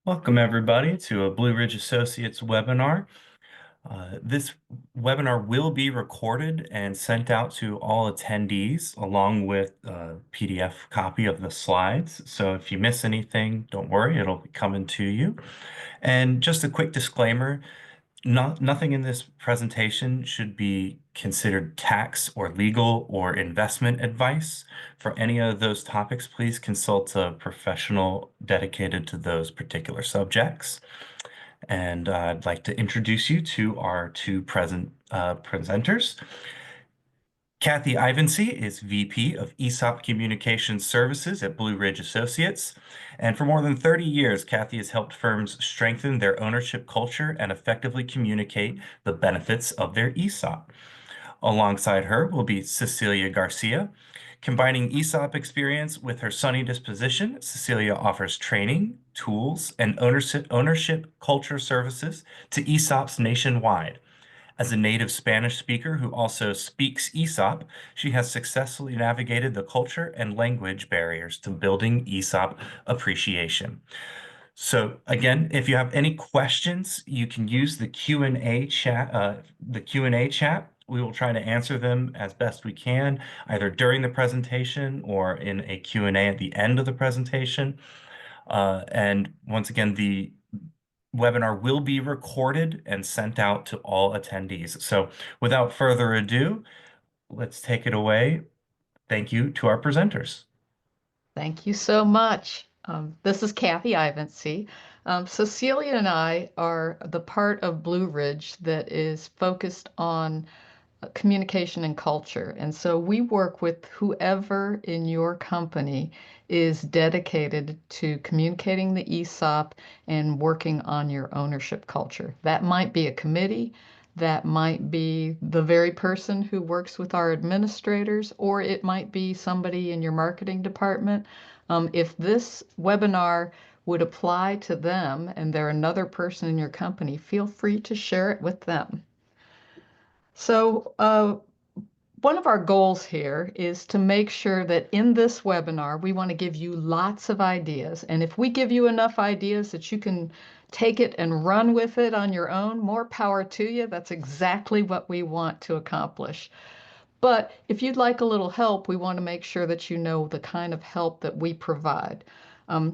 Welcome, everybody, to a Blue Ridge Associates webinar. This webinar will be recorded and sent out to all attendees along with a PDF copy of the slides. So if you miss anything, don't worry, it'll be coming to you. And just a quick disclaimer, nothing in this presentation should be considered tax or legal or investment advice. For any of those topics, please consult a professional dedicated to those particular subjects. And I'd like to introduce you to our two presenters. Kathy Ivancy is VP of ESOP Communications Services at Blue Ridge Associates. And for more than 30 years, Kathy has helped firms strengthen their ownership culture and effectively communicate the benefits of their ESOP. Alongside her will be Cecilia Garcia. Combining ESOP experience with her sunny disposition, Cecilia offers training, tools, and ownership culture services to ESOPs nationwide. As a native Spanish speaker who also speaks ESOP, she has successfully navigated the culture and language barriers to building ESOP appreciation. So again, if you have any questions, you can use the Q&A chat. We will try to answer them as best we can, either during the presentation or in a Q&A at the end of the presentation. And once again, the webinar will be recorded and sent out to all attendees. So without further ado, let's take it away. Thank you to our presenters. Thank you so much. This is Kathy Ivancy. Cecilia and I are the part of Blue Ridge that is focused on communication and culture. And so we work with whoever in your company is dedicated to communicating the ESOP and working on your ownership culture. That might be a committee, that might be the very person who works with our administrators, or it might be somebody in your marketing department. If this webinar would apply to them and they're another person in your company, feel free to share it with them. So one of our goals here is to make sure that in this webinar, we want to give you lots of ideas. And if we give you enough ideas that you can take it and run with it on your own, more power to you. That's exactly what we want to accomplish. But if you'd like a little help, we want to make sure that you know the kind of help that we provide.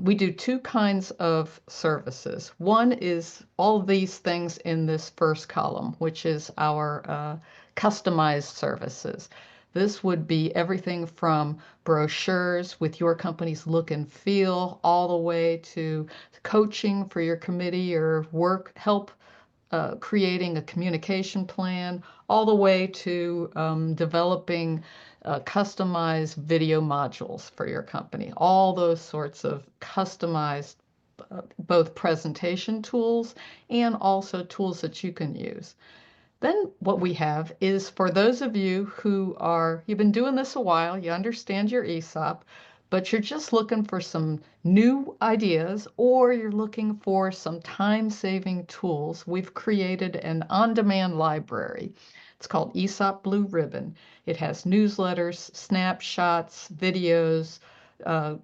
We do two kinds of services. One is all of these things in this first column, which is our customized services. This would be everything from brochures with your company's look and feel, all the way to coaching for your committee or work help creating a communication plan, all the way to developing customized video modules for your company. All those sorts of customized both presentation tools and also tools that you can use. Then what we have is for those of you who you've been doing this a while, you understand your ESOP, but you're just looking for some new ideas or you're looking for some time-saving tools, we've created an on-demand library. It's called ESOP Blue Ribbon. It has newsletters, snapshots, videos,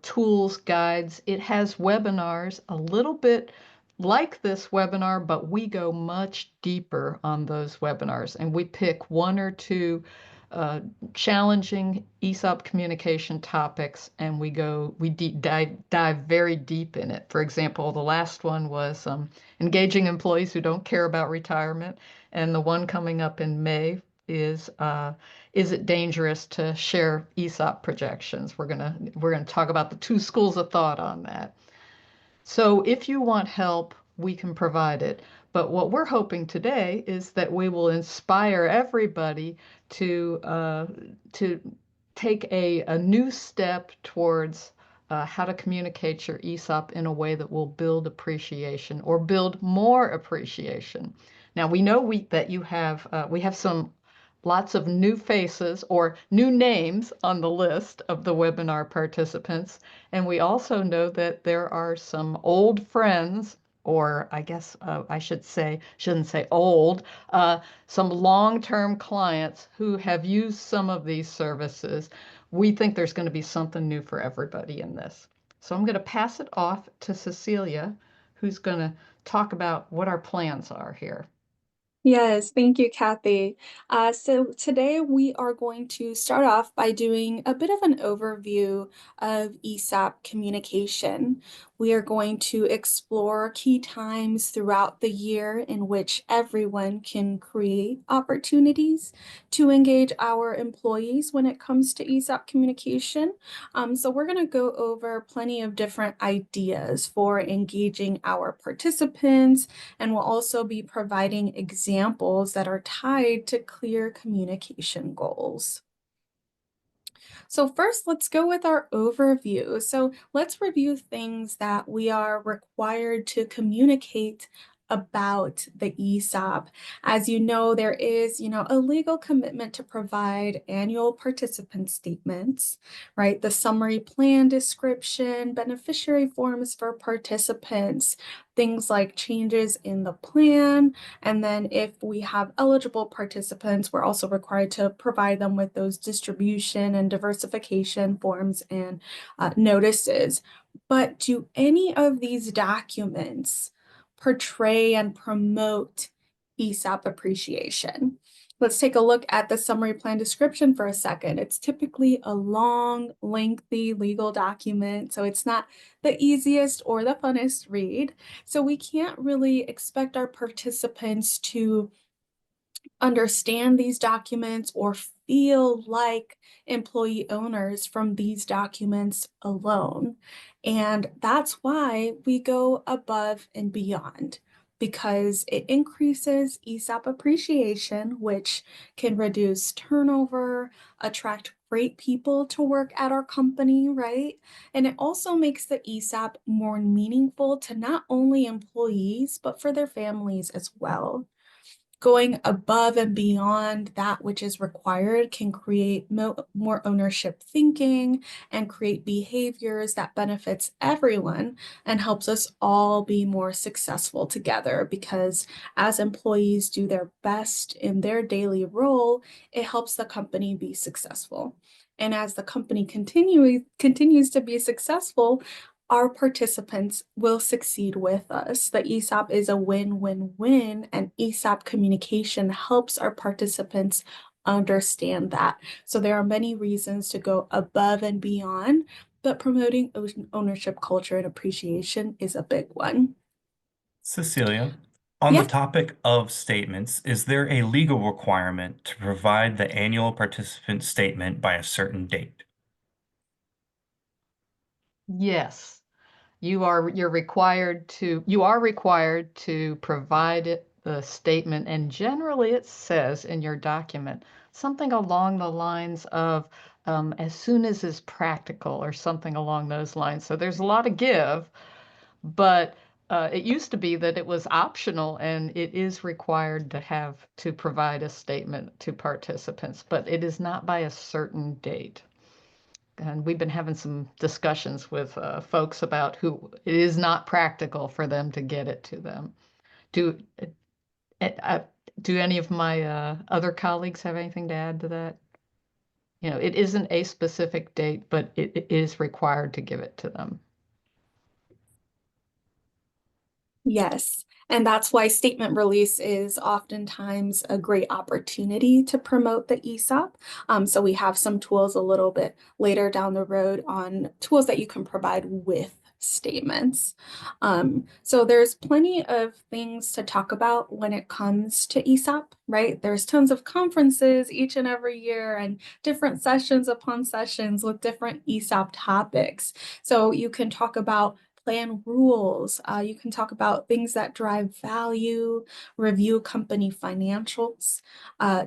tools, guides. It has webinars, a little bit like this webinar, but we go much deeper on those webinars and we pick one or two challenging ESOP communication topics and we dive very deep in it. For example, the last one was engaging employees who don't care about retirement, and the one coming up in May is it dangerous to share ESOP projections? We're gonna talk about the two schools of thought on that. So if you want help, we can provide it. But what we're hoping today is that we will inspire everybody to take a new step towards how to communicate your ESOP in a way that will build appreciation or build more appreciation. Now we know that we have some lots of new faces or new names on the list of the webinar participants. And we also know that there are some old friends, or I guess I shouldn't say old, some long-term clients who have used some of these services. We think there's going to be something new for everybody in this. So I'm going to pass it off to Cecilia, who's going to talk about what our plans are here. Yes, thank you, Kathy. So today we are going to start off by doing a bit of an overview of ESOP communication. We are going to explore key times throughout the year in which everyone can create opportunities to engage our employees when it comes to ESOP communication. So we're going to go over plenty of different ideas for engaging our participants, and we'll also be providing examples that are tied to clear communication goals. So first, let's go with our overview. So let's review things that we are required to communicate about the ESOP. As you know, there is, a legal commitment to provide annual participant statements, right? The summary plan description, beneficiary forms for participants, things like changes in the plan, and then if we have eligible participants, we're also required to provide them with those distribution and diversification forms and notices. But do any of these documents portray and promote ESOP appreciation? Let's take a look at the summary plan description for a second. It's typically a long, lengthy legal document, so it's not the easiest or the funnest read. So we can't really expect our participants to understand these documents or feel like employee owners from these documents alone. And that's why we go above and beyond, because it increases ESOP appreciation, which can reduce turnover, attract great people to work at our company, right? And it also makes the ESOP more meaningful to not only employees, but for their families as well. Going above and beyond that which is required can create more ownership thinking and create behaviors that benefits everyone and helps us all be more successful together, because as employees do their best in their daily role, it helps the company be successful. And as the company continues to be successful, our participants will succeed with us. The ESOP is a win-win-win, and ESOP communication helps our participants understand that. So there are many reasons to go above and beyond, but promoting ownership culture and appreciation is a big one. Cecilia, on the Yeah. topic of statements, is there a legal requirement to provide the annual participant statement by a certain date? Yes, you are required to provide the statement, and generally it says in your document something along the lines of as soon as is practical or something along those lines. So there's a lot of give, but it used to be that it was optional, and it is required to provide a statement to participants, but it is not by a certain date. And we've been having some discussions with folks about who it is not practical for them to get it to them. Do uh, do any of my other colleagues have anything to add to that? It isn't a specific date, but it is required to give it to them. Yes, and that's why statement release is oftentimes a great opportunity to promote the ESOP. So we have some tools a little bit later down the road on tools that you can provide with statements. So there's plenty of things to talk about when it comes to ESOP, right? There's tons of conferences each and every year and different sessions upon sessions with different ESOP topics. So you can talk about plan rules. You can talk about things that drive value, review company financials,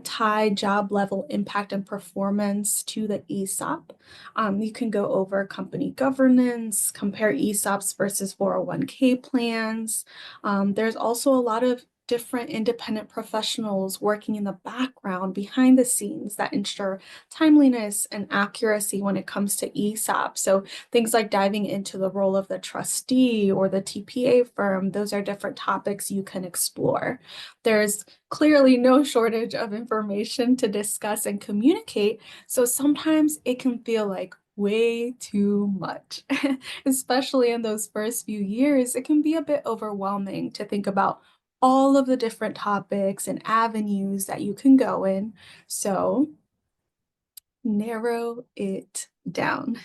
tie job level impact and performance to the ESOP. You can go over company governance, compare ESOPs versus 401k plans. There's also a lot of different independent professionals working in the background behind the scenes that ensure timeliness and accuracy when it comes to ESOP. So things like diving into the role of the trustee or the TPA firm, those are different topics you can explore. There's clearly no shortage of information to discuss and communicate, so sometimes it can feel like way too much. Especially in those first few years, it can be a bit overwhelming to think about all of the different topics and avenues that you can go in. So narrow it down.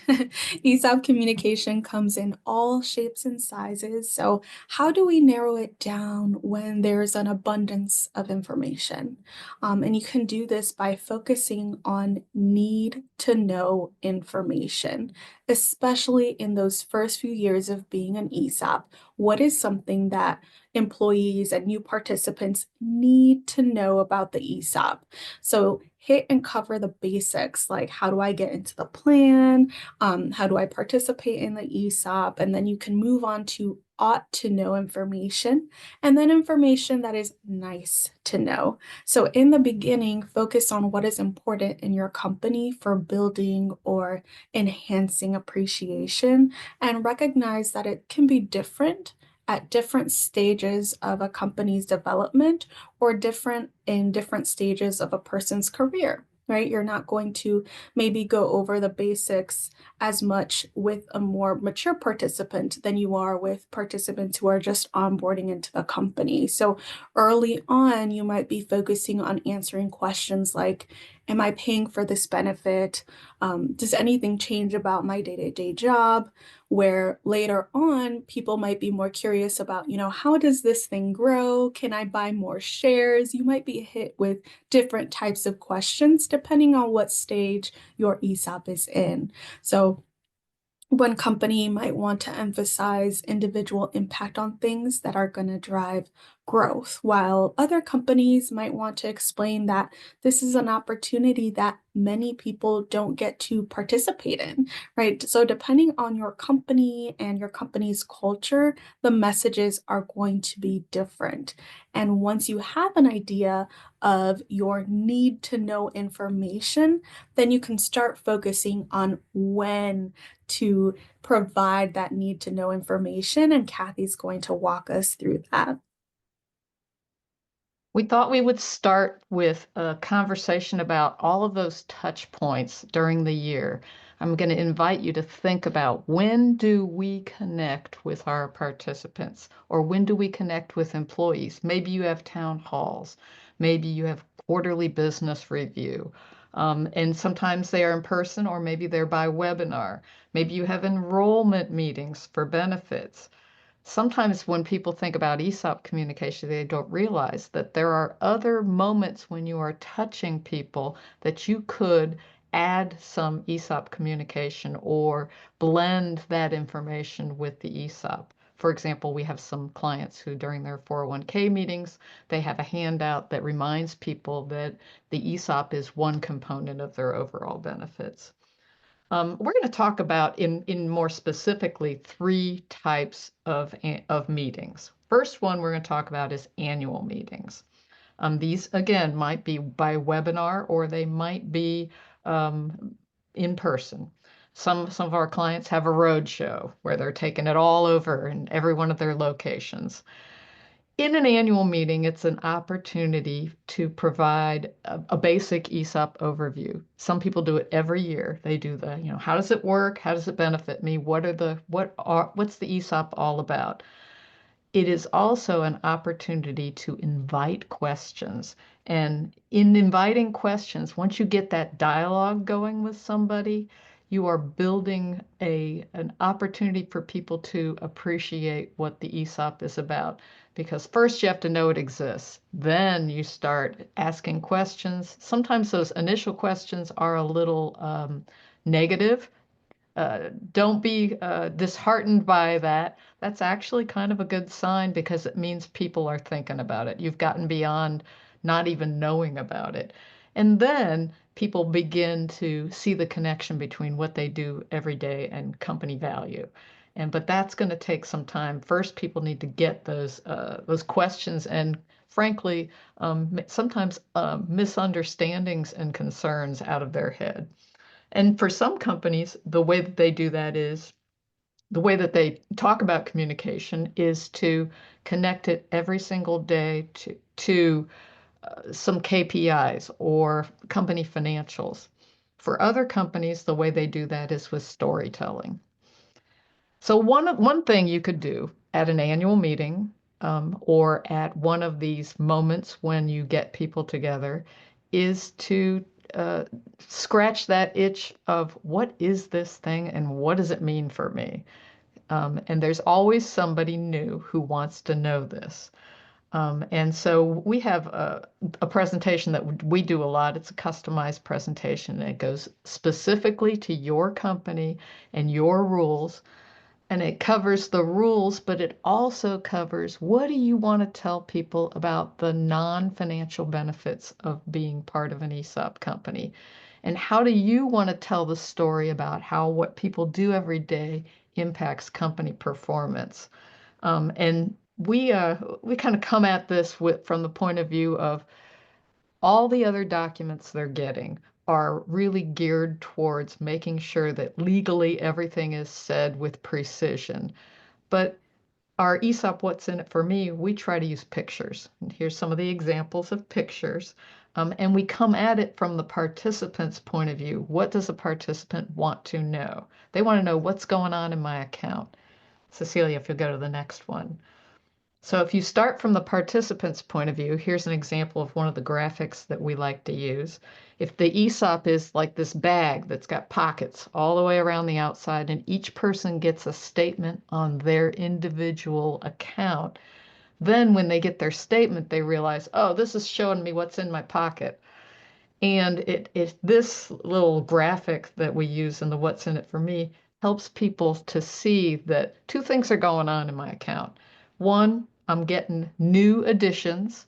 ESOP communication comes in all shapes and sizes. So, how do we narrow it down when there's an abundance of information? And you can do this by focusing on need to know information, especially in those first few years of being an ESOP. What is something that employees and new participants need to know about the ESOP? So hit and cover the basics, like how do I get into the plan? How do I participate in the ESOP? And then you can move on to ought to know information, and then information that is nice to know. So in the beginning, focus on what is important in your company for building or enhancing appreciation, and recognize that it can be different at different stages of a company's development or different in different stages of a person's career, right? You're not going to maybe go over the basics as much with a more mature participant than you are with participants who are just onboarding into the company. So early on, you might be focusing on answering questions like, am I paying for this benefit? Does anything change about my day-to-day job? Where later on, people might be more curious about, how does this thing grow? Can I buy more shares? You might be hit with different types of questions depending on what stage your ESOP is in. So one company might want to emphasize individual impact on things that are going to drive growth, while other companies might want to explain that this is an opportunity that many people don't get to participate in, right? So, depending on your company and your company's culture, the messages are going to be different. And once you have an idea of your need to know information, then you can start focusing on when to provide that need to know information, and Kathy's going to walk us through that. We thought we would start with a conversation about all of those touch points during the year. I'm going to invite you to think about, when do we connect with our participants, or when do we connect with employees? Maybe you have town halls, maybe you have quarterly business review. And sometimes they are in person, or maybe they're by webinar. Maybe you have enrollment meetings for benefits. Sometimes when people think about ESOP communication, they don't realize that there are other moments when you are touching people that you could add some ESOP communication or blend that information with the ESOP. For example, we have some clients who during their 401k meetings, they have a handout that reminds people that the ESOP is one component of their overall benefits. We're going to talk about in more specifically three types of meetings. First one we're going to talk about is annual meetings. These again might be by webinar, or they might be in person. Some of our clients have a road show where they're taking it all over in every one of their locations. In an annual meeting, it's an opportunity to provide a basic ESOP overview. Some people do it every year. They do the, how does it work? How does it benefit me? What's the ESOP all about? It is also an opportunity to invite questions. And in inviting questions, once you get that dialogue going with somebody, you are building an opportunity for people to appreciate what the ESOP is about. Because first you have to know it exists. Then you start asking questions. Sometimes those initial questions are a little negative. Don't be disheartened by that. That's actually kind of a good sign, because it means people are thinking about it. You've gotten beyond not even knowing about it. And then people begin to see the connection between what they do every day and company value. But that's going to take some time. First, people need to get those questions and, frankly, sometimes misunderstandings and concerns out of their head. And for some companies, the way that they do that is, the way that they talk about communication is to connect it every single day to some KPIs or company financials. For other companies, the way they do that is with storytelling. So one thing you could do at an annual meeting, or at one of these moments when you get people together, is to uh, scratch that itch of what is this thing and what does it mean for me? And there's always somebody new who wants to know this. And so we have a presentation that we do a lot. It's a customized presentation, and it goes specifically to your company and your rules. And it covers the rules, but it also covers what do you want to tell people about the non-financial benefits of being part of an ESOP company? And how do you want to tell the story about how what people do every day impacts company performance? And we kind of come at this from the point of view of all the other documents they're getting are really geared towards making sure that legally everything is said with precision. But our ESOP What's in It for Me, we try to use pictures. And here's some of the examples of pictures. And we come at it from the participant's point of view. What does a participant want to know? They want to know what's going on in my account. Cecilia, if you'll go to the next one. So if you start from the participant's point of view, here's an example of one of the graphics that we like to use. If the ESOP is like this bag that's got pockets all the way around the outside, and each person gets a statement on their individual account, then when they get their statement, they realize, oh, this is showing me what's in my pocket. And this little graphic that we use in the What's in It for Me helps people to see that two things are going on in my account. One, I'm getting new additions,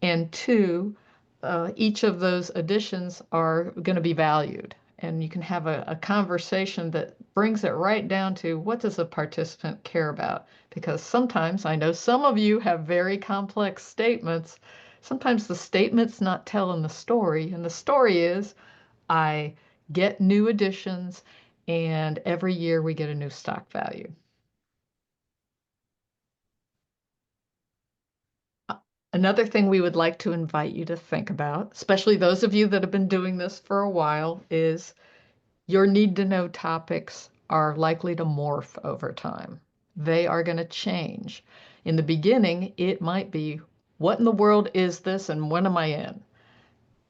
and two, each of those additions are going to be valued. And you can have a conversation that brings it right down to what does a participant care about? Because sometimes I know some of you have very complex statements. Sometimes the statement's not telling the story, and the story is I get new additions, and every year we get a new stock value. Another thing we would like to invite you to think about, especially those of you that have been doing this for a while, is your need to know topics are likely to morph over time. They are going to change. In the beginning, it might be, what in the world is this and when am I in?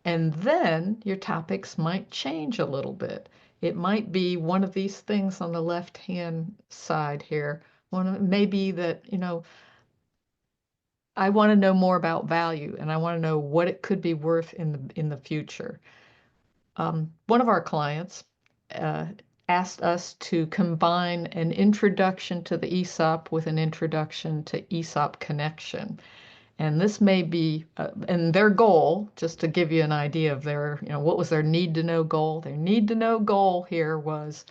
And then your topics might change a little bit. It might be one of these things on the left-hand side here. Maybe that, I want to know more about value and I want to know what it could be worth in the future. One of our clients uh, asked us to combine an introduction to the ESOP with an introduction to ESOP Connection. And this may be, and their goal, just to give you an idea of what was their need to know goal? Their need to know goal here was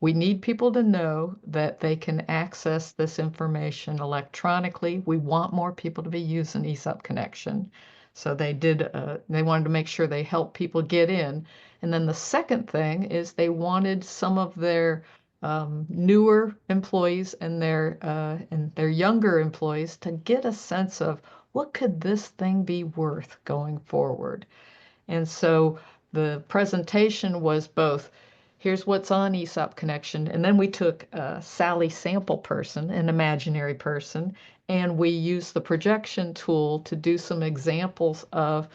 we need people to know that they can access this information electronically. We want more people to be using ESOP Connection. So they wanted to make sure they help people get in. And then the second thing is they wanted some of their newer employees and their younger employees to get a sense of what could this thing be worth going forward. And so the presentation was both, here's what's on ESOP Connection, and then we took Sally Sample Person, an imaginary person, and we used the projection tool to do some examples of,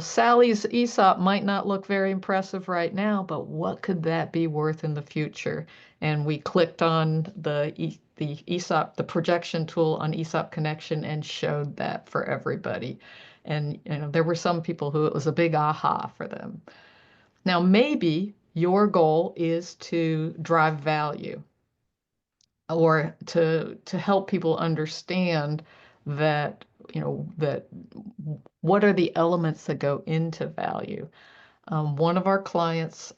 Sally's ESOP might not look very impressive right now, but what could that be worth in the future? And we clicked on the ESOP, the projection tool on ESOP Connection and showed that for everybody. And there were some people who it was a big aha for them. Now, maybe your goal is to drive value or to help people understand that, that what are the elements that go into value. One of our clients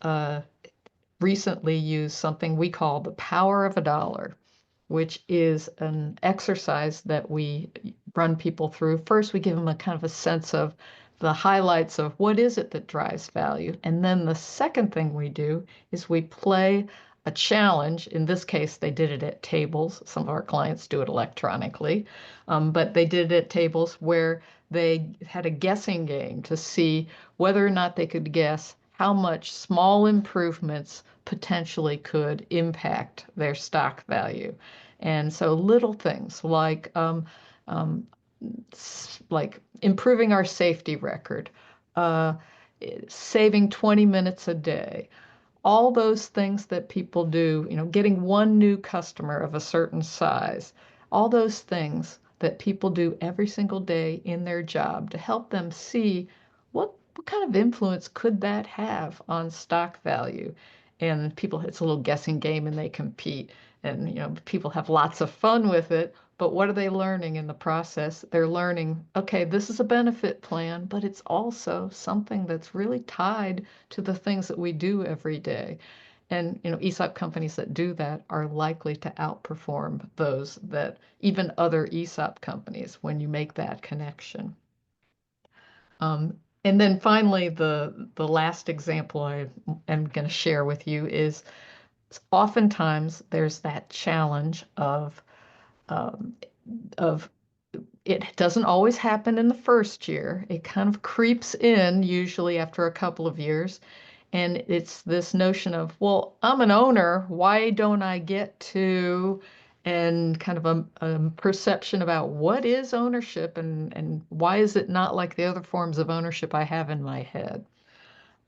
recently used something we call the power of a dollar, which is an exercise that we run people through. First, we give them a kind of a sense of the highlights of what is it that drives value. And then the second thing we do is we play a challenge. In this case, they did it at tables. Some of our clients do it electronically, but they did it at tables where they had a guessing game to see whether or not they could guess how much small improvements potentially could impact their stock value. And so little things um, like improving our safety record, uh, saving 20 minutes a day, all those things that people do, getting one new customer of a certain size, all those things that people do every single day in their job to help them see what kind of influence could that have on stock value. And people, it's a little guessing game and they compete. And people have lots of fun with it, but what are they learning in the process? They're learning, okay, this is a benefit plan, but it's also something that's really tied to the things that we do every day. And ESOP companies that do that are likely to outperform those that even other ESOP companies when you make that connection. And then finally, the last example I am going to share with you is oftentimes there's that challenge um, of it doesn't always happen in the first year. It kind of creeps in usually after a couple of years. And it's this notion of, well, I'm an owner. Why don't I get to? And kind of a perception about what is ownership and why is it not like the other forms of ownership I have in my head?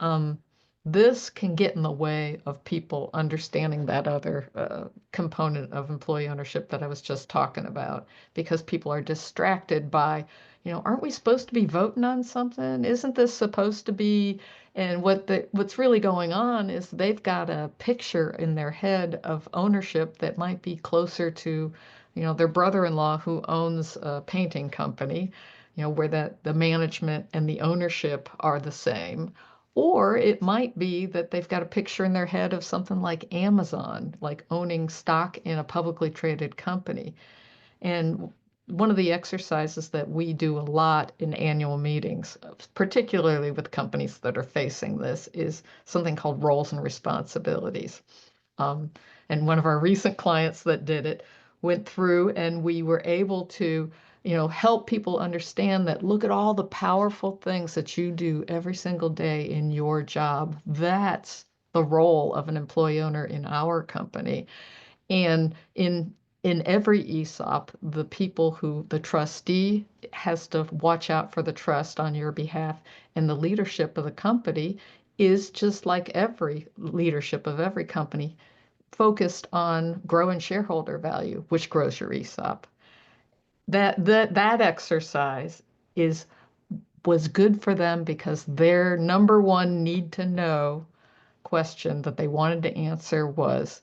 Um, this can get in the way of people understanding that other component of employee ownership that I was just talking about, because people are distracted by, aren't we supposed to be voting on something? Isn't this supposed to be? And what's really going on is they've got a picture in their head of ownership that might be closer to, their brother-in-law who owns a painting company, where the management and the ownership are the same. Or it might be that they've got a picture in their head of something like Amazon, like owning stock in a publicly traded company. And one of the exercises that we do a lot in annual meetings, particularly with companies that are facing this, is something called roles and responsibilities. Um, and one of our recent clients that did it went through and we were able to, help people understand that look at all the powerful things that you do every single day in your job. That's the role of an employee owner in our company. And in every ESOP, the trustee has to watch out for the trust on your behalf, and the leadership of the company is just like every leadership of every company focused on growing shareholder value, which grows your ESOP. That exercise is was good for them because their number one need to know question that they wanted to answer was,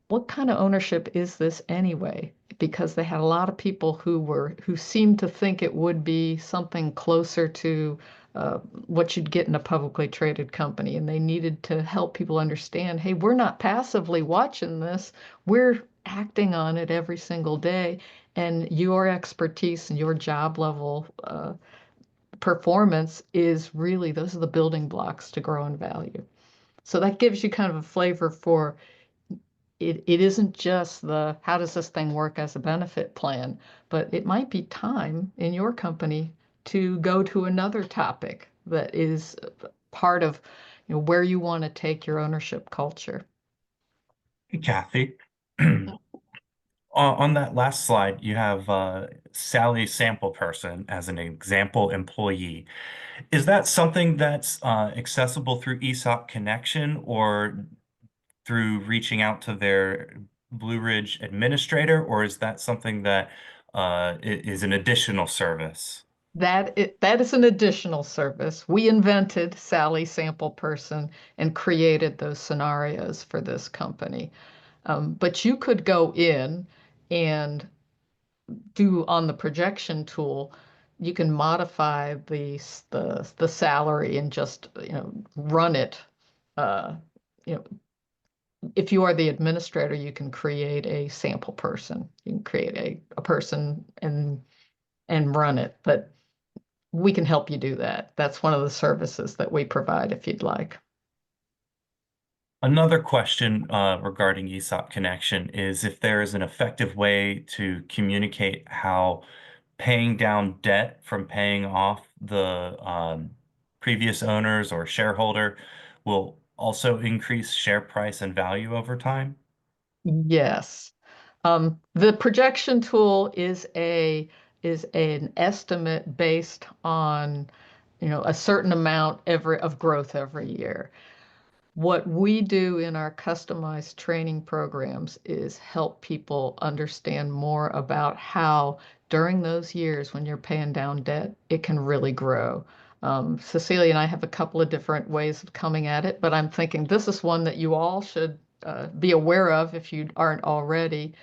what kind of ownership is this anyway? Because they had a lot of people who seemed to think it would be something closer to what you'd get in a publicly traded company, and they needed to help people understand, hey, we're not passively watching this, we're acting on it every single day, and your expertise and your job level performance is really those are the building blocks to grow in value. So that gives you kind of a flavor for it isn't just the how does this thing work as a benefit plan, but it might be time in your company to go to another topic that is part of where you want to take your ownership culture. Hey, Kathy. On that last slide, you have Sally Sample Person as an example employee. Is that something that's accessible through ESOP Connection or through reaching out to their Blue Ridge administrator, or is that something that is an additional service? That is an additional service. We invented Sally Sample Person and created those scenarios for this company. But you could go in and do on the projection tool, you can modify the salary and just run it. Uh, you know, if you are the administrator, you can create a sample person. You can create a person and run it. But we can help you do that. That's one of the services that we provide if you'd like. Another question regarding ESOP Connection is if there is an effective way to communicate how paying down debt from paying off the previous owners or shareholder will also increase share price and value over time? Yes. The projection tool is an estimate based on, a certain amount of growth every year. What we do in our customized training programs is help people understand more about how during those years when you're paying down debt, it can really grow. Cecilia and I have a couple of different ways of coming at it, but I'm thinking this is one that you all should be aware of if you aren't already,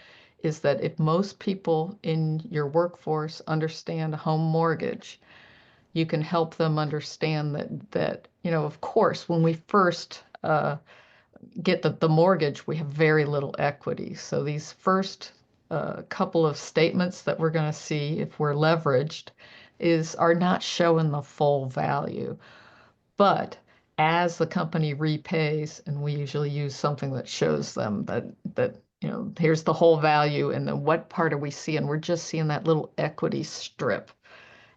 is that if most people in your workforce understand a home mortgage, you can help them understand that of course, when we first get the mortgage, we have very little equity. So these first couple of statements that we're going to see if we're leveraged are not showing the full value. But as the company repays, and we usually use something that shows them that here's the whole value, and then what part are we seeing? We're just seeing that little equity strip.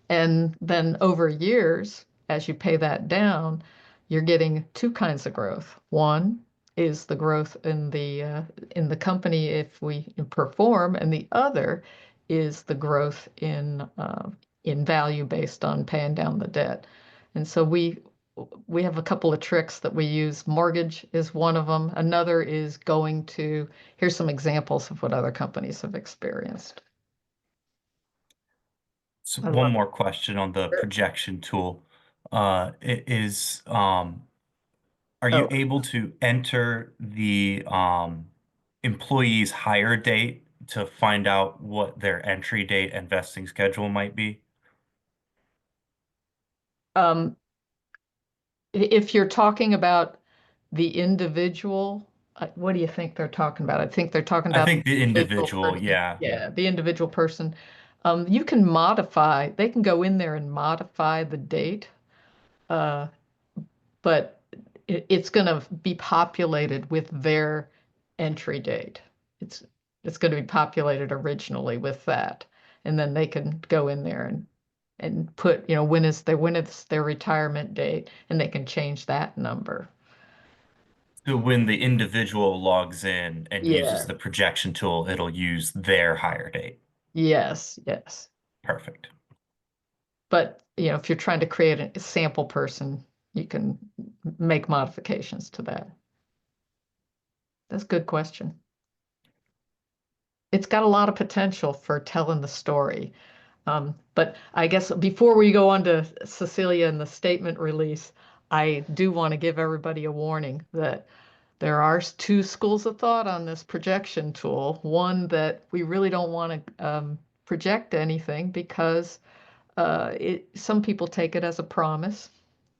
And then over years, as you pay that down, you're getting two kinds of growth. One is the growth in the company if we perform, and the other is the growth in value based on paying down the debt. And so we have a couple of tricks that we use. Mortgage is one of them. Another is here's some examples of what other companies have experienced. So I one love more question on the it. projection tool. Are you Oh, able to enter the employee's hire date to find out what their entry date and vesting schedule might be? um, if you're talking about the individual, what do you think they're talking about? I think they're talking I about think the the individual individual, person. yeah. Yeah, the individual person. You can modify, they can go in there and modify the date, uh, but it's going to be populated with their entry date. It's it's going to be populated originally with that, and then they can go in there and put, when is their retirement date, and they can change that number. So when the individual logs in and uses Yeah. the projection tool, it'll use their hire date. Yes, yes. Perfect. But, if you're trying to create a sample person, you can make modifications to that. That's a good question. It's got a lot of potential for telling the story. But I guess before we go on to Cecilia and the statement release, I do want to give everybody a warning that there are two schools of thought on this projection tool. One, that we really don't want to project anything because some people take it as a promise,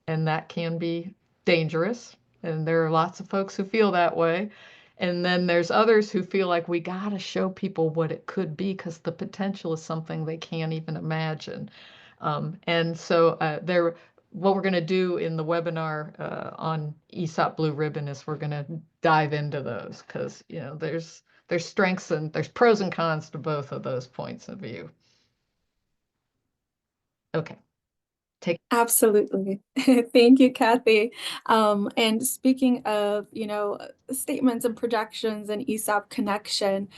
and that can be dangerous. And there are lots of folks who feel that way. And then there's others who feel like we got to show people what it could be because the potential is something they can't even imagine. And so what we're going to do in the webinar on ESOP Blue Ribbon is we're going to dive into those because there's strengths and there's pros and cons to both of those points of view. Okay, take. Absolutely. Thank you, Kathy. And speaking of, statements and projections and ESOP connection,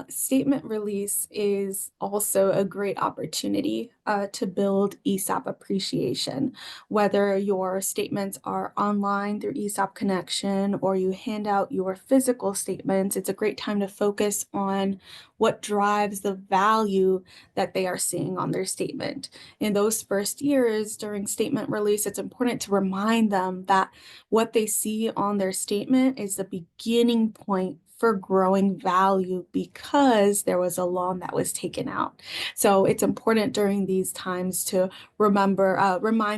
statement release is also a great opportunity to build ESOP appreciation. Whether your statements are online through ESOP connection or you hand out your physical statements, it's a great time to focus on what drives the value that they are seeing on their statement. In those first years during statement release, it's important to remind them that what they see on their statement is the beginning point for growing value because there was a loan that was taken out. So it's important during these times to remind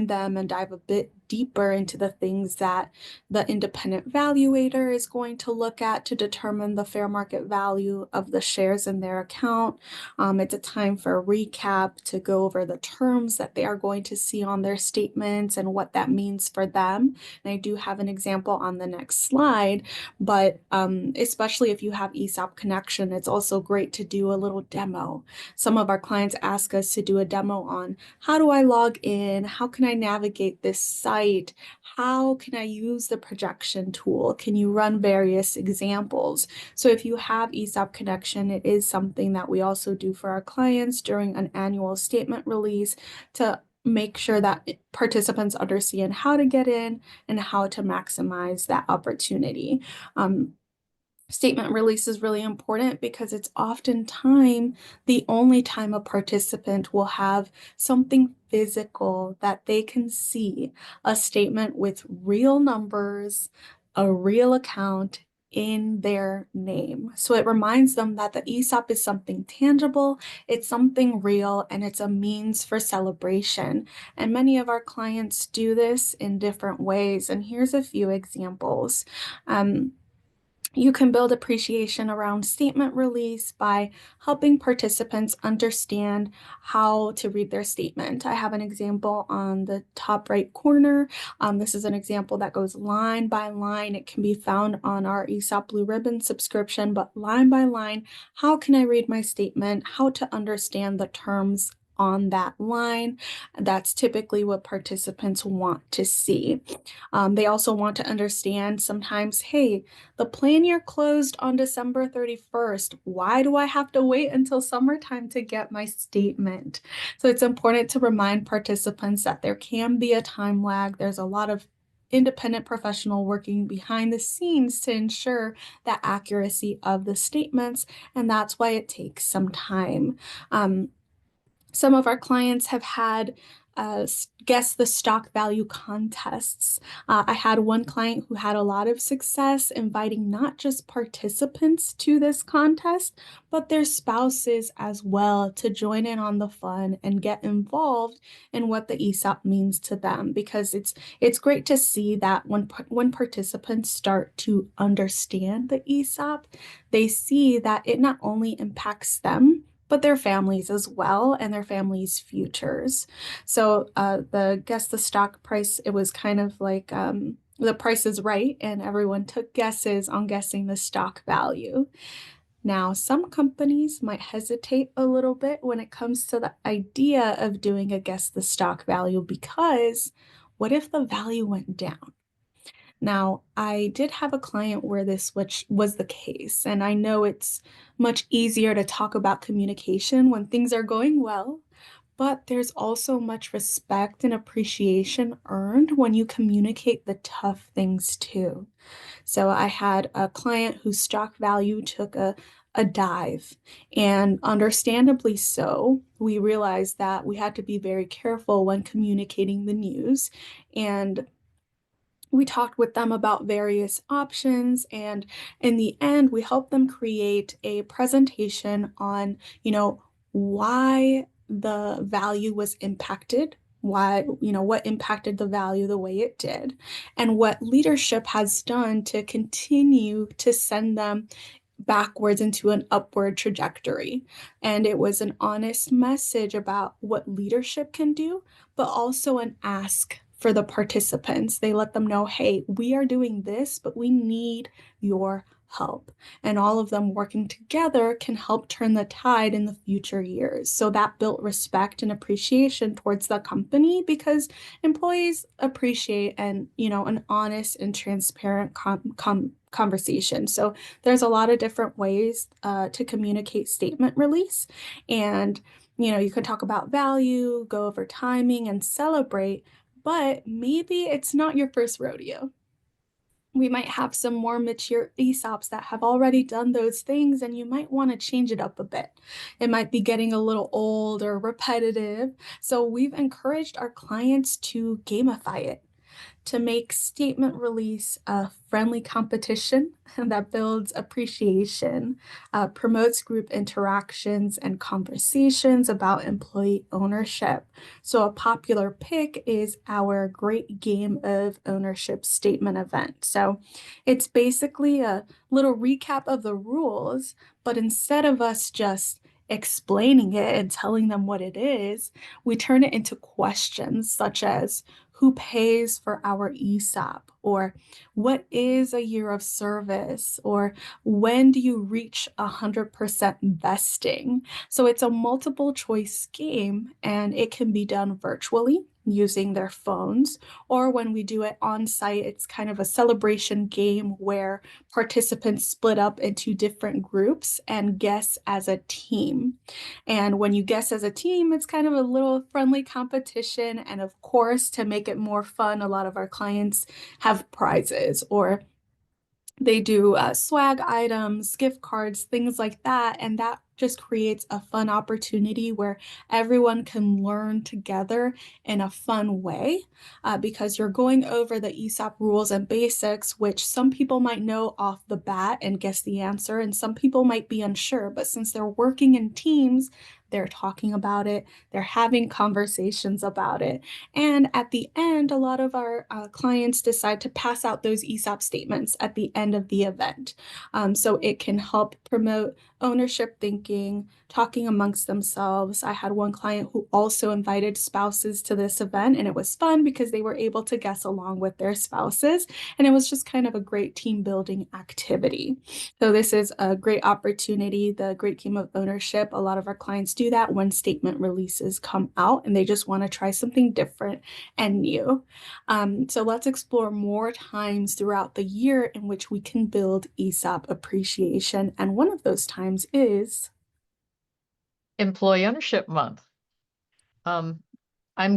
them and dive a bit deeper into the things that the independent valuator is going to look at to determine the fair market value of the shares in their account. It's a time for a recap to go over the terms that they are going to see on their statements and what that means for them. And I do have an example on the next slide, but especially if you have ESOP connection, it's also great to do a little demo. Some of our clients ask us to do a demo on how do I log in? How can I navigate this site? How can I use the projection tool? Can you run various examples? So if you have ESOP connection, it is something that we also do for our clients during an annual statement release to make sure that participants understand how to get in and how to maximize that opportunity. Statement release is really important because it's oftentimes the only time a participant will have something physical that they can see, a statement with real numbers, a real account in their name. So it reminds them that the ESOP is something tangible, it's something real, and it's a means for celebration. And many of our clients do this in different ways. And here's a few examples. You can build appreciation around statement release by helping participants understand how to read their statement. I have an example on the top right corner. This is an example that goes line by line. It can be found on our ESOP Blue Ribbon subscription, but line by line, how can I read my statement? How to understand the terms on that line. That's typically what participants want to see. They also want to understand sometimes, hey, the plan year closed on December 31st. Why do I have to wait until summertime to get my statement? So it's important to remind participants that there can be a time lag. There's a lot of independent professional working behind the scenes to ensure the accuracy of the statements, and that's why it takes some time. Some of our clients have had guess the stock value contests. I had one client who had a lot of success inviting not just participants to this contest, but their spouses as well to join in on the fun and get involved in what the ESOP means to them, because it's great to see that when participants start to understand the ESOP, they see that it not only impacts them, but their families as well and their families' futures. So the guess the stock price, it was kind of like the Price is Right, and everyone took guesses on guessing the stock value. Now, some companies might hesitate a little bit when it comes to the idea of doing a guess the stock value, because what if the value went down? Now, I did have a client where this which was the case, and I know it's much easier to talk about communication when things are going well, but there's also much respect and appreciation earned when you communicate the tough things too. So I had a client whose stock value took a dive, and understandably so, we realized that we had to be very careful when communicating the news. And we talked with them about various options, and in the end we helped them create a presentation on why the value was impacted, why what impacted the value the way it did, and what leadership has done to continue to send them backwards into an upward trajectory. And it was an honest message about what leadership can do, but also an ask for the participants. They let them know, hey, we are doing this, but we need your help. And all of them working together can help turn the tide in the future years. So that built respect and appreciation towards the company, because employees appreciate an honest and transparent conversation. So there's a lot of different ways to communicate statement release. And you can talk about value, go over timing, and celebrate, but maybe it's not your first rodeo. We might have some more mature ESOPs that have already done those things, and you might want to change it up a bit. It might be getting a little old or repetitive. So we've encouraged our clients to gamify it. to make statement release a friendly competition that builds appreciation, promotes group interactions and conversations about employee ownership. So, a popular pick is our Great Game of Ownership statement event. So, it's basically a little recap of the rules, but instead of us just explaining it and telling them what it is, we turn it into questions such as who pays for our ESOP, or what is a year of service, or when do you reach 100% vesting? So it's a multiple choice game and it can be done virtually using their phones, or when we do it on site, it's kind of a celebration game where participants split up into different groups and guess as a team. And when you guess as a team, it's kind of a little friendly competition. And of course, to make it more fun, a lot of our clients have prizes, or they do swag items, gift cards, things like that. And that just creates a fun opportunity where everyone can learn together in a fun way, because you're going over the ESOP rules and basics, which some people might know off the bat and guess the answer, and some people might be unsure. But since they're working in teams, they're talking about it, they're having conversations about it. And at the end, a lot of our clients decide to pass out those ESOP statements at the end of the event. So it can help promote ownership thinking, talking amongst themselves. I had one client who also invited spouses to this event, and it was fun because they were able to guess along with their spouses. And it was just kind of a great team building activity. So this is a great opportunity, the Great Game of Ownership. A lot of our clients do that when statement releases come out and they just want to try something different and new. So let's explore more times throughout the year in which we can build ESOP appreciation. And one of those times is Employee Ownership Month. I'm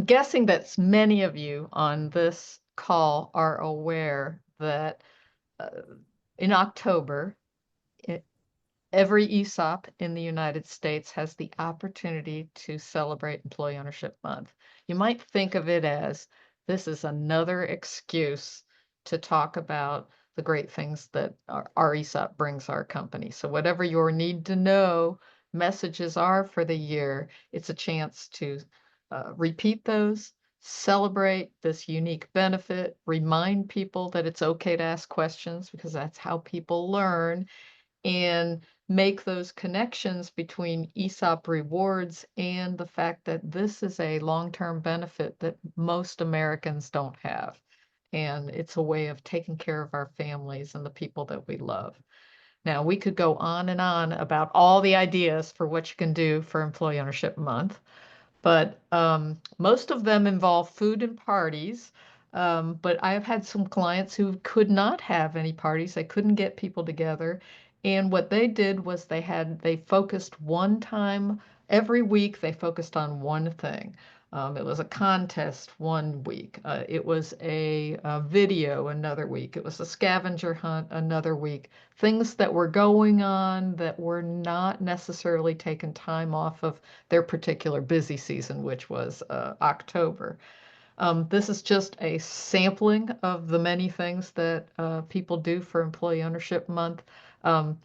guessing that many of you on this call are aware that in October, every ESOP in the United States has the opportunity to celebrate Employee Ownership Month. You might think of it as this is another excuse to talk about the great things that our ESOP brings our company. So whatever your need to know messages are for the year, it's a chance to repeat those, celebrate this unique benefit, remind people that it's okay to ask questions because that's how people learn, and make those connections between ESOP rewards and the fact that this is a long-term benefit that most Americans don't have. And it's a way of taking care of our families and the people that we love. Now, we could go on and on about all the ideas for what you can do for Employee Ownership Month, but most of them involve food and parties. But I have had some clients who could not have any parties. They couldn't get people together. And what they did was they focused one time every week, they focused on one thing. It was a contest one week. It was a video another week. It was a scavenger hunt another week. Things that were going on that were not necessarily taking time off of their particular busy season, which was October. This is just a sampling of the many things that people do for Employee Ownership Month. Um,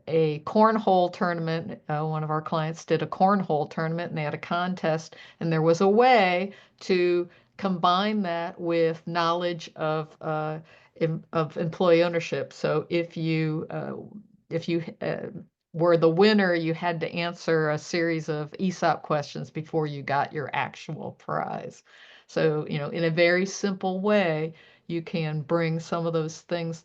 a cornhole tournament. One of our clients did a cornhole tournament and they had a contest, and there was a way to combine that with knowledge of employee ownership. So if you were the winner, you had to answer a series of ESOP questions before you got your actual prize. So, in a very simple way, you can bring some of those things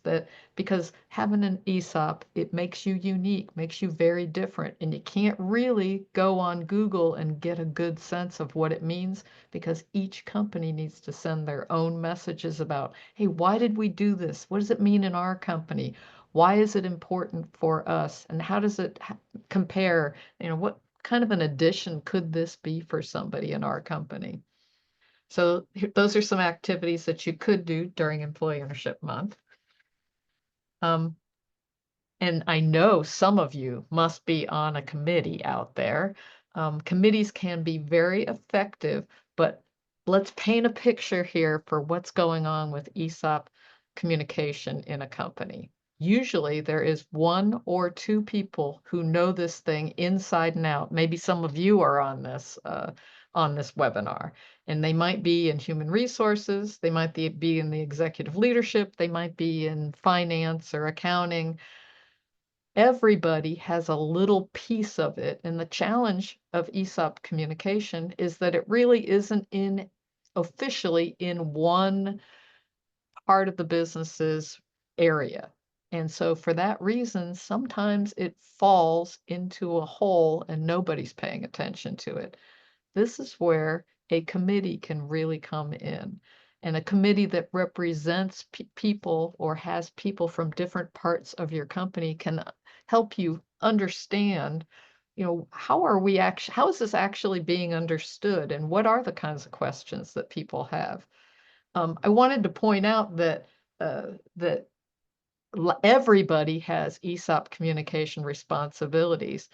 because having an ESOP, it makes you unique, makes you very different. And you can't really go on Google and get a good sense of what it means because each company needs to send their own messages about, hey, why did we do this? What does it mean in our company? Why is it important for us? And how does it compare? What kind of an addition could this be for somebody in our company? So those are some activities that you could do during Employee Ownership Month. And I know some of you must be on a committee out there. Committees can be very effective, but let's paint a picture here for what's going on with ESOP communication in a company. Usually there is one or two people who know this thing inside and out. Maybe some of you are on this webinar, and they might be in human resources, they might be in the executive leadership, they might be in finance or accounting. Everybody has a little piece of it. And the challenge of ESOP communication is that it really isn't officially in one part of the business's area. And so for that reason, sometimes it falls into a hole and nobody's paying attention to it. This is where a committee can really come in. And a committee that represents people or has people from different parts of your company can help you understand, how is this actually being understood, and what are the kinds of questions that people have. I wanted to point out that everybody has ESOP communication responsibilities,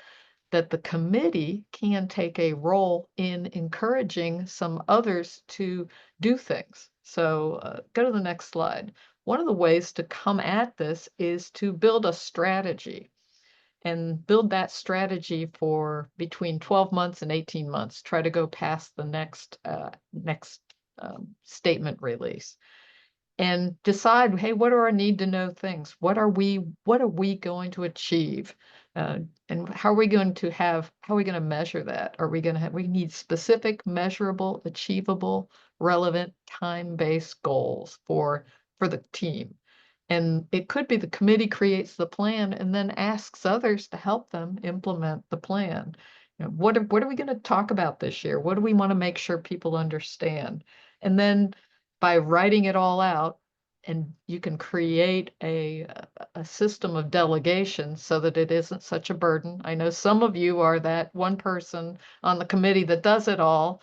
that the committee can take a role in encouraging some others to do things. So go to the next slide. One of the ways to come at this is to build a strategy, and build that strategy for between 12 months and 18 months. Try to go past the next statement release and decide, hey, what are our need to know things? What are we going to achieve? And how are we going to measure that? We need specific, measurable, achievable, relevant, time-based goals for the team. And it could be the committee creates the plan and then asks others to help them implement the plan. What are we going to talk about this year? What do we want to make sure people understand? And then by writing it all out, and you can create a system of delegation so that it isn't such a burden. I know some of you are that one person on the committee that does it all.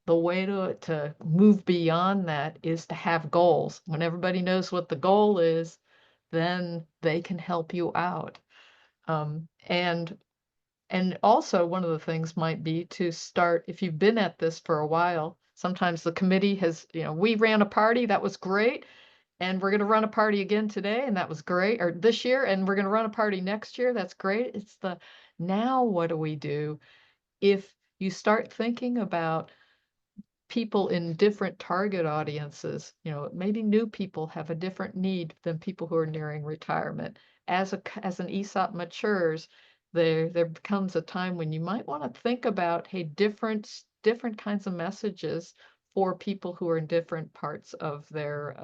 The way to move beyond that is to have goals. When everybody knows what the goal is, then they can help you out. Um, and and also one of the things might be to start, if you've been at this for a while, sometimes the committee has, we ran a party, that was great, and we're going to run a party again today, and that was great, or this year, and we're going to run a party next year, that's great. It's now what do we do? If you start thinking about people in different target audiences, maybe new people have a different need than people who are nearing retirement. As an ESOP matures, there becomes a time when you might want to think about, hey, different kinds of messages for people who are in different parts of their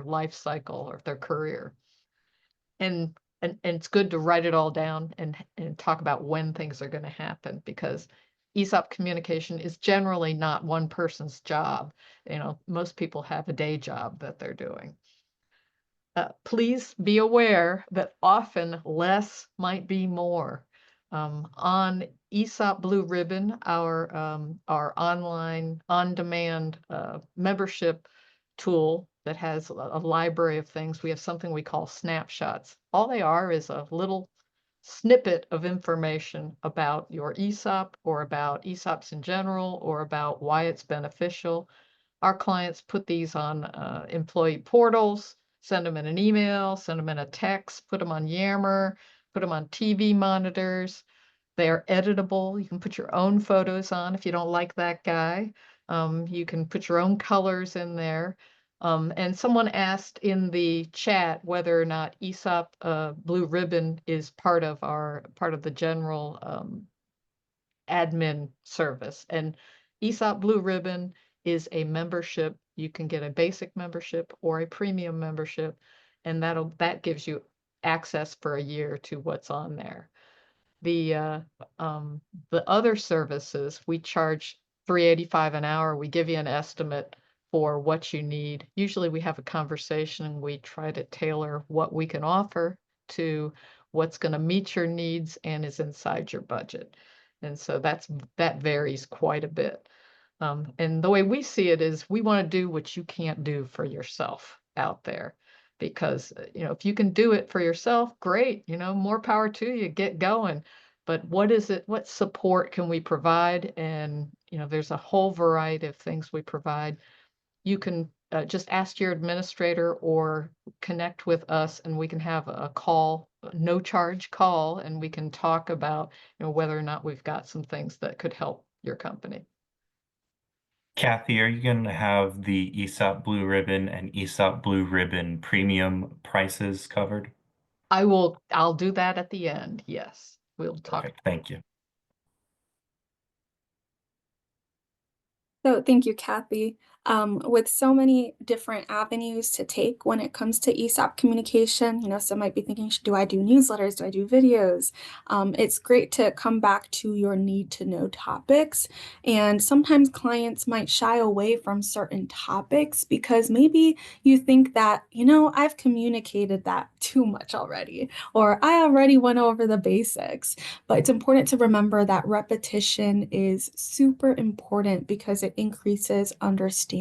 life cycle or their career. And it's good to write it all down and talk about when things are going to happen, because ESOP communication is generally not one person's job. Most people have a day job that they're doing. Please be aware that often less might be more. On ESOP Blue Ribbon, our online on-demand membership tool that has a library of things, we have something we call snapshots. All they are is a little snippet of information about your ESOP, or about ESOPs in general, or about why it's beneficial. Our clients put these on employee portals, send them in an email, send them in a text, put them on Yammer, put them on TV monitors. They are editable. You can put your own photos on if you don't like that guy. You can put your own colors in there. And someone asked in the chat whether or not ESOP Blue Ribbon is part of the general admin service. And ESOP Blue Ribbon is a membership. You can get a basic membership or a premium membership, and that gives you access for a year to what's on there. The other services, we charge $3.85 an hour. We give you an estimate for what you need. Usually we have a conversation and we try to tailor what we can offer to what's going to meet your needs and is inside your budget. And so that varies quite a bit. And the way we see it is we want to do what you can't do for yourself out there. Because, if you can do it for yourself, great, more power to you, get going. But what support can we provide? And, there's a whole variety of things we provide. You can just ask your administrator or connect with us, and we can have a call, no charge call, and we can talk about, whether or not we've got some things that could help your company. Kathy, are you going to have the ESOP Blue Ribbon and ESOP Blue Ribbon premium prices covered? I'll do that at the end. Yes, we'll talk. Perfect. Thank you. So thank you, Kathy. With so many different avenues to take when it comes to ESOP communication, some might be thinking, do I do newsletters? Do I do videos? It's great to come back to your need to know topics. And sometimes clients might shy away from certain topics because maybe you think that, I've communicated that too much already, or I already went over the basics. But it's important to remember that repetition is super important because it increases understanding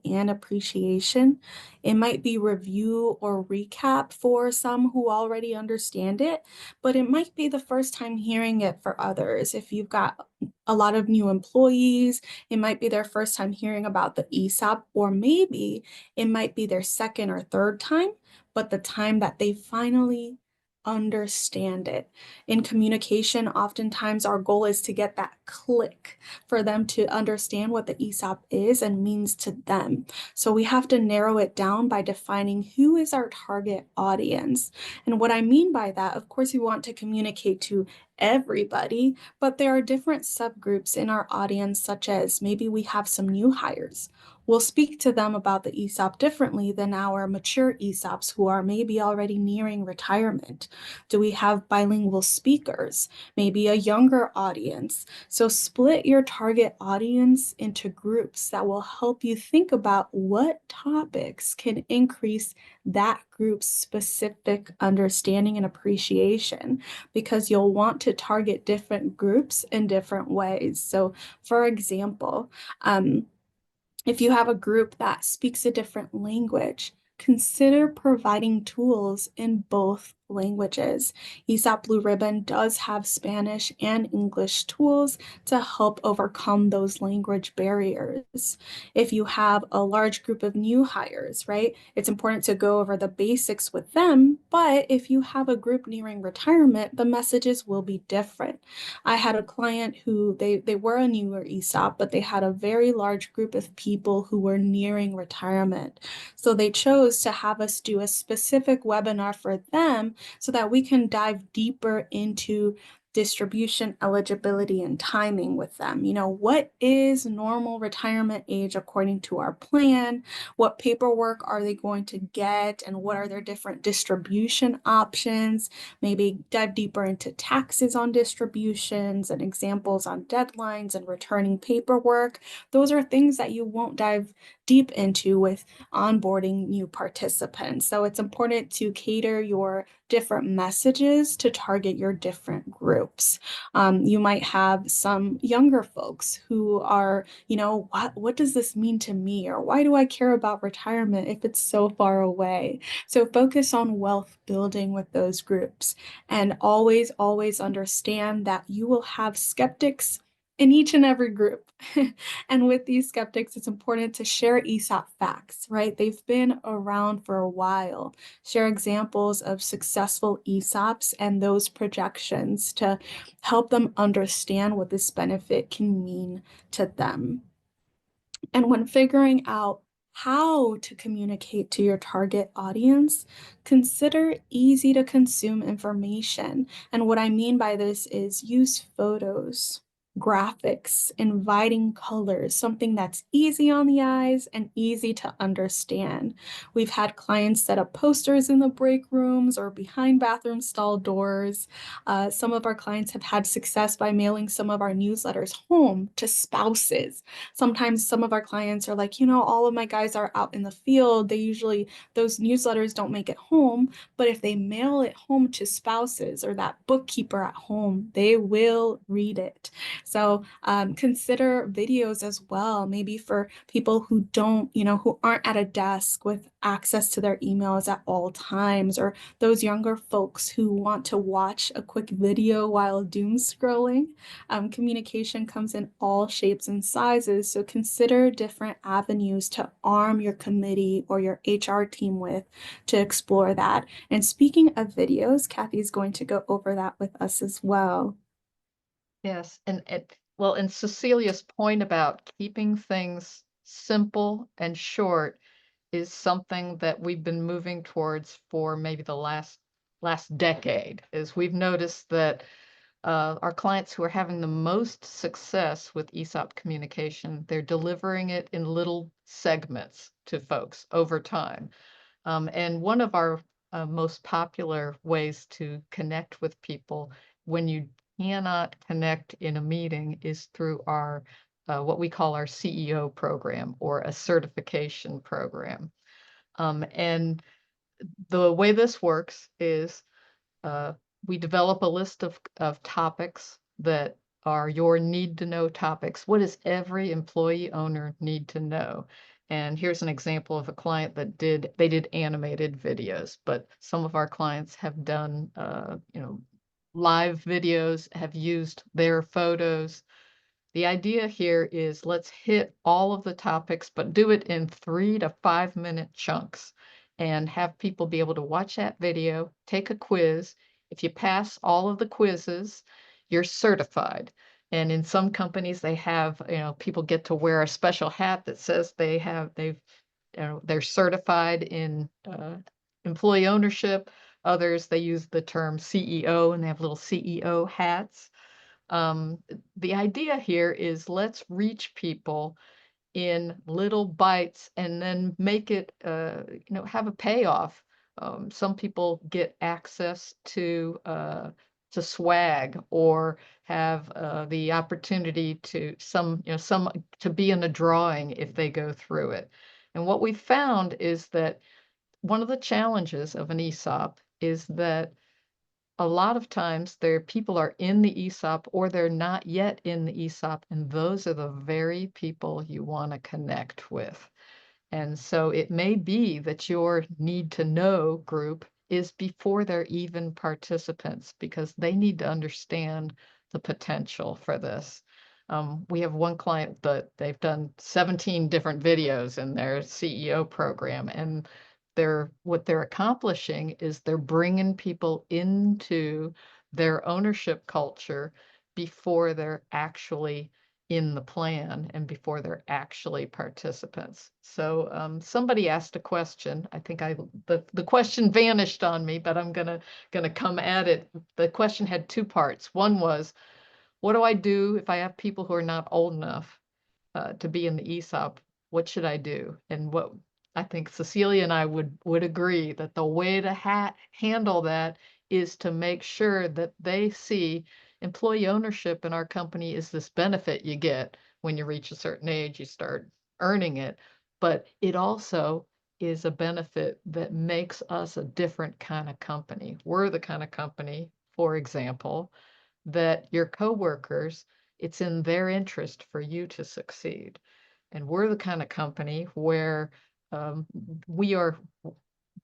and appreciation. It might be review or recap for some who already understand it, but it might be the first time hearing it for others. If you've got a lot of new employees, it might be their first time hearing about the ESOP, or maybe it might be their second or third time, but the time that they finally understand it. In communication, oftentimes our goal is to get that click for them to understand what the ESOP is and means to them. So we have to narrow it down by defining who is our target audience. And what I mean by that, of course, we want to communicate to everybody, but there are different subgroups in our audience, such as maybe we have some new hires. We'll speak to them about the ESOP differently than our mature ESOPs who are maybe already nearing retirement. Do we have bilingual speakers? Maybe a younger audience. So split your target audience into groups that will help you think about what topics can increase that group's specific understanding and appreciation, because you'll want to target different groups in different ways. So for example, if you have a group that speaks a different language, consider providing tools in both languages. ESOP Blue Ribbon does have Spanish and English tools to help overcome those language barriers. If you have a large group of new hires, right, it's important to go over the basics with them, but if you have a group nearing retirement, the messages will be different. I had a client who they were a newer ESOP, but they had a very large group of people who were nearing retirement. So they chose to have us do a specific webinar for them so that we can dive deeper into distribution, eligibility, and timing with them. What is normal retirement age according to our plan? What paperwork are they going to get? And what are their different distribution options? Maybe dive deeper into taxes on distributions and examples on deadlines and returning paperwork. Those are things that you won't dive deep into with onboarding new participants. So it's important to cater your different messages to target your different groups. You might have some younger folks who are, what does this mean to me? Or why do I care about retirement if it's so far away? So focus on wealth building with those groups, and always, always understand that you will have skeptics in each and every group. And with these skeptics, it's important to share ESOP facts, right? They've been around for a while. Share examples of successful ESOPs and those projections to help them understand what this benefit can mean to them. And when figuring out how to communicate to your target audience, consider easy to consume information. And what I mean by this is use photos, graphics, inviting colors, something that's easy on the eyes and easy to understand. We've had clients set up posters in the break rooms or behind bathroom stall doors. Some of our clients have had success by mailing some of our newsletters home to spouses. Sometimes some of our clients are like, all of my guys are out in the field. Those newsletters don't make it home, but if they mail it home to spouses or that bookkeeper at home, they will read it. So consider videos as well, maybe for people who don't, who aren't at a desk with access to their emails at all times, or those younger folks who want to watch a quick video while doom scrolling. Communication comes in all shapes and sizes, so consider different avenues to arm your committee or your HR team with to explore that. And speaking of videos, Kathy is going to go over that with us as well. Yes, and Cecilia's point about keeping things simple and short is something that we've been moving towards for maybe the last decade, is we've noticed that our clients who are having the most success with ESOP communication, they're delivering it in little segments to folks over time. And one of our most popular ways to connect with people when you cannot connect in a meeting is through our what we call our CEO program or a certification program. And the way this works is uh, we develop a list of topics that are your need to know topics. What does every employee owner need to know? And here's an example of a client that they did animated videos, but some of our clients have done, live videos, have used their photos. The idea here is let's hit all of the topics, but do it in 3 to 5 minute chunks and have people be able to watch that video, take a quiz. If you pass all of the quizzes, you're certified. And in some companies, they have, people get to wear a special hat that says they're certified in employee ownership. Others, they use the term CEO and they have little CEO hats. Um, the idea here is let's reach people in little bites and then make it, have a payoff. Some people get access to swag or have the opportunity to be in a drawing if they go through it. And what we found is that one of the challenges of an ESOP is that a lot of times people are in the ESOP or they're not yet in the ESOP, and those are the very people you want to connect with. And so it may be that your need to know group is before they're even participants because they need to understand the potential for this. We have one client that they've done 17 different videos in their CEO program, and what they're accomplishing is they're bringing people into their ownership culture before they're actually in the plan and before they're actually participants. So somebody asked a question. I think the question vanished on me, but I'm gonna come at it. The question had two parts. One was, what do I do if I have people who are not old enough to be in the ESOP? What should I do? And what I think Cecilia and I would agree that the way to handle that is to make sure that they see employee ownership in our company is this benefit you get when you reach a certain age, you start earning it, but it also is a benefit that makes us a different kind of company. We're the kind of company, for example, that your coworkers, it's in their interest for you to succeed. And we're the kind of company where um, we are,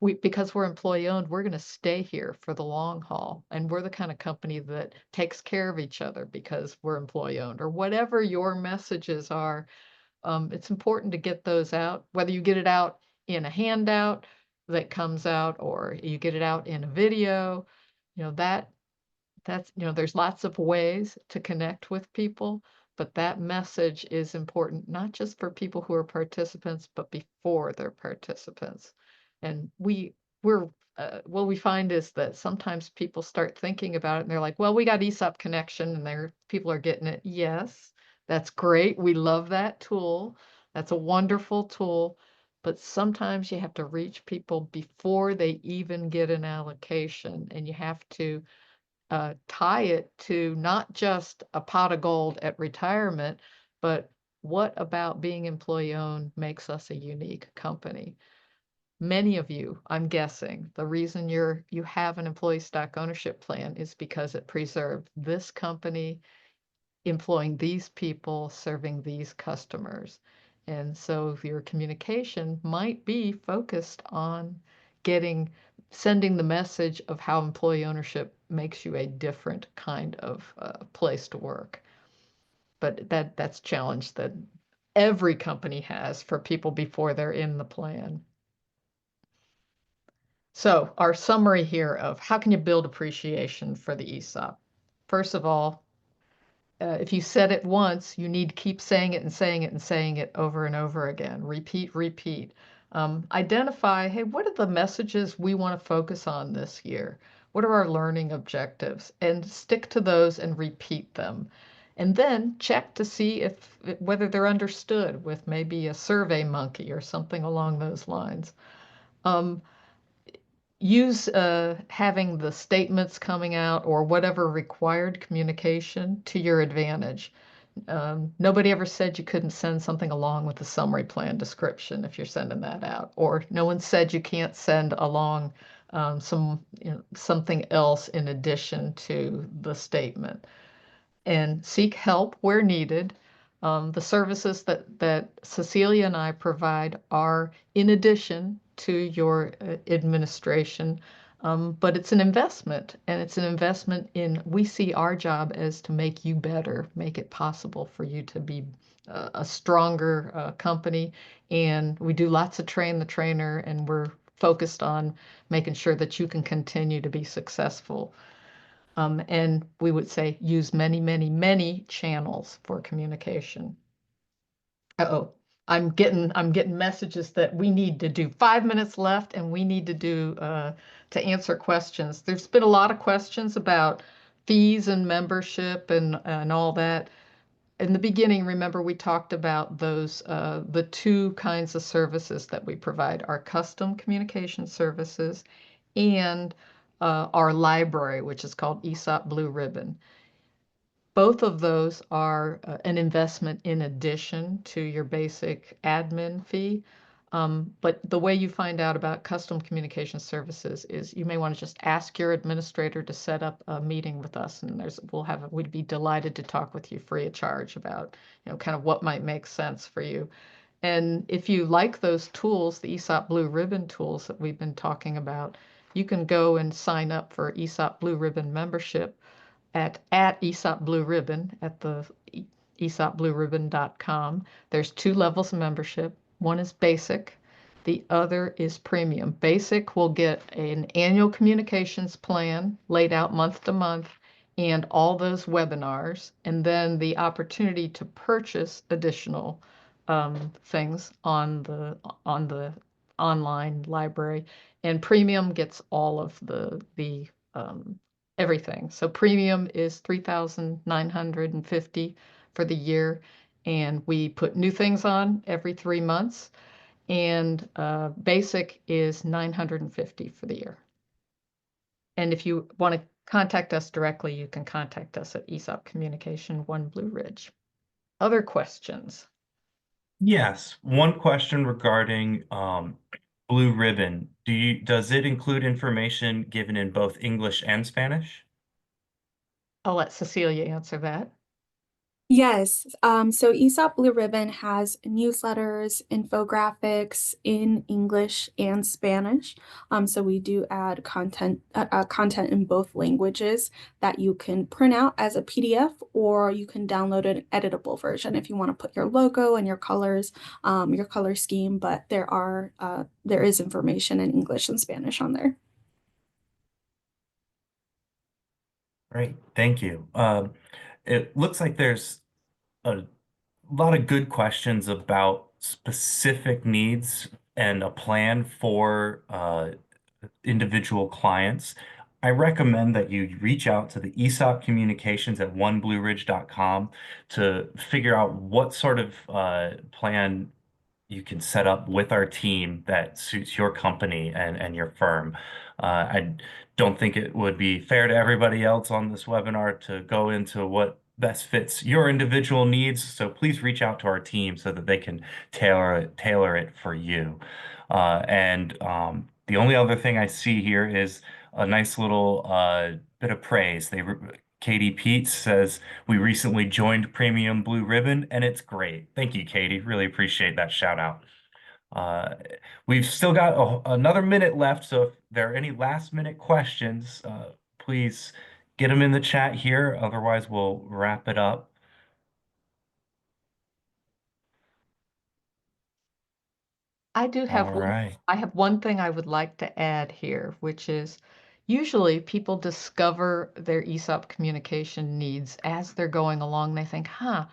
because we're employee owned, we're going to stay here for the long haul. And we're the kind of company that takes care of each other because we're employee owned, or whatever your messages are. It's important to get those out, whether you get it out in a handout that comes out or you get it out in a video, you know, there's lots of ways to connect with people, but that message is important, not just for people who are participants, but before they're participants. And what we find is that sometimes people start thinking about it and they're like, well, we got ESOP connection and people are getting it. Yes, that's great. We love that tool. That's a wonderful tool. But sometimes you have to reach people before they even get an allocation, and you have to tie it to not just a pot of gold at retirement, but what about being employee owned makes us a unique company? Many of you, I'm guessing, the reason you have an employee stock ownership plan is because it preserved this company employing these people, serving these customers. And so your communication might be focused on sending the message of how employee ownership makes you a different kind of place to work. But that's a challenge that every company has for people before they're in the plan. So our summary here of how can you build appreciation for the ESOP? First of all, if you said it once, you need to keep saying it and saying it and saying it over and over again. Repeat, repeat. Identify, hey, what are the messages we want to focus on this year? What are our learning objectives? And stick to those and repeat them. And then check to see whether they're understood with maybe a survey monkey or something along those lines. Use having the statements coming out or whatever required communication to your advantage. Nobody ever said you couldn't send something along with the summary plan description if you're sending that out, or no one said you can't send along something else in addition to the statement. And seek help where needed. The services that Cecilia and I provide are in addition to your administration, but it's an investment, and it's an investment we see our job as to make you better, make it possible for you to be a stronger company. And we do lots of train the trainer, and we're focused on making sure that you can continue to be successful. And we would say use many, many, many channels for communication. Uh-oh, I'm getting messages that we need to do 5 minutes left, and we need to do to answer questions. There's been a lot of questions about fees and membership and all that. In the beginning, remember we talked about the two kinds of services that we provide: our custom communication services and our library, which is called ESOP Blue Ribbon. Both of those are an investment in addition to your basic admin fee. But the way you find out about custom communication services is you may want to just ask your administrator to set up a meeting with us, and we'd be delighted to talk with you free of charge about, kind of what might make sense for you. And if you like those tools, the ESOP Blue Ribbon tools that we've been talking about, you can go and sign up for ESOP Blue Ribbon membership at ESOP Blue Ribbon at the esopblueribbon.com. There's two levels of membership. One is basic, the other is premium. Basic will get an annual communications plan laid out month to month and all those webinars, and then the opportunity to purchase additional things on the online library. And premium gets all of the everything. So premium is 3,950 for the year, and we put new things on every 3 months. And basic is 950 for the year. And if you want to contact us directly, you can contact us at ESOP Communication 1 Blue Ridge. Other questions? Yes, one question regarding Blue Ribbon. Does it include information given in both English and Spanish? I'll let Cecilia answer that. Yes, so ESOP Blue Ribbon has newsletters, infographics in English and Spanish. So we do add content in both languages that you can print out as a PDF, or you can download an editable version if you want to put your logo and your colors, your color scheme. But there is information in English and Spanish on there. Great, thank you. It looks like there's a lot of good questions about specific needs and a plan for individual clients. I recommend that you reach out to the ESOP communications at oneblueridge.com to figure out what sort of plan you can set up with our team that suits your company and your firm. I don't think it would be fair to everybody else on this webinar to go into what best fits your individual needs. So please reach out to our team so that they can tailor it for you. The only other thing I see here is a nice little bit of praise. Katie Pete says, we recently joined Premium Blue Ribbon and it's great. Thank you, Katie. Really appreciate that shout out. Uh, we've still got another minute left, so if there are any last minute questions, please get them in the chat here. Otherwise, we'll wrap it up. I do have All right. I have one thing I would like to add here, which is usually people discover their ESOP communication needs as they're going along. They think, huh,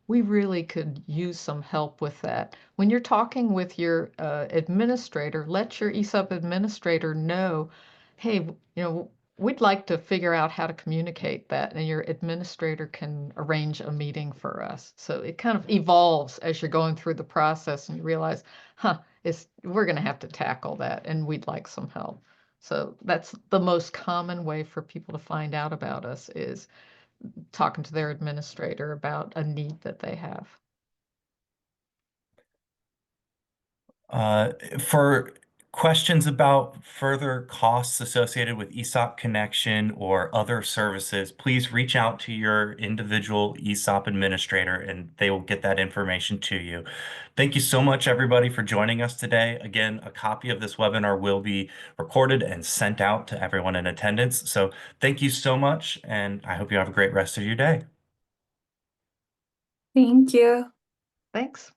we really could use some help with that. When you're talking with your administrator, let your ESOP administrator know, hey, we'd like to figure out how to communicate that, and your administrator can arrange a meeting for us. So it kind of evolves as you're going through the process and you realize, huh, we're going to have to tackle that and we'd like some help. So that's the most common way for people to find out about us is talking to their administrator about a need that they have. For questions about further costs associated with ESOP Connection or other services, please reach out to your individual ESOP administrator and they will get that information to you. Thank you so much, everybody, for joining us today. Again, a copy of this webinar will be recorded and sent out to everyone in attendance. So thank you so much, and I hope you have a great rest of your day. Thank you. Thanks.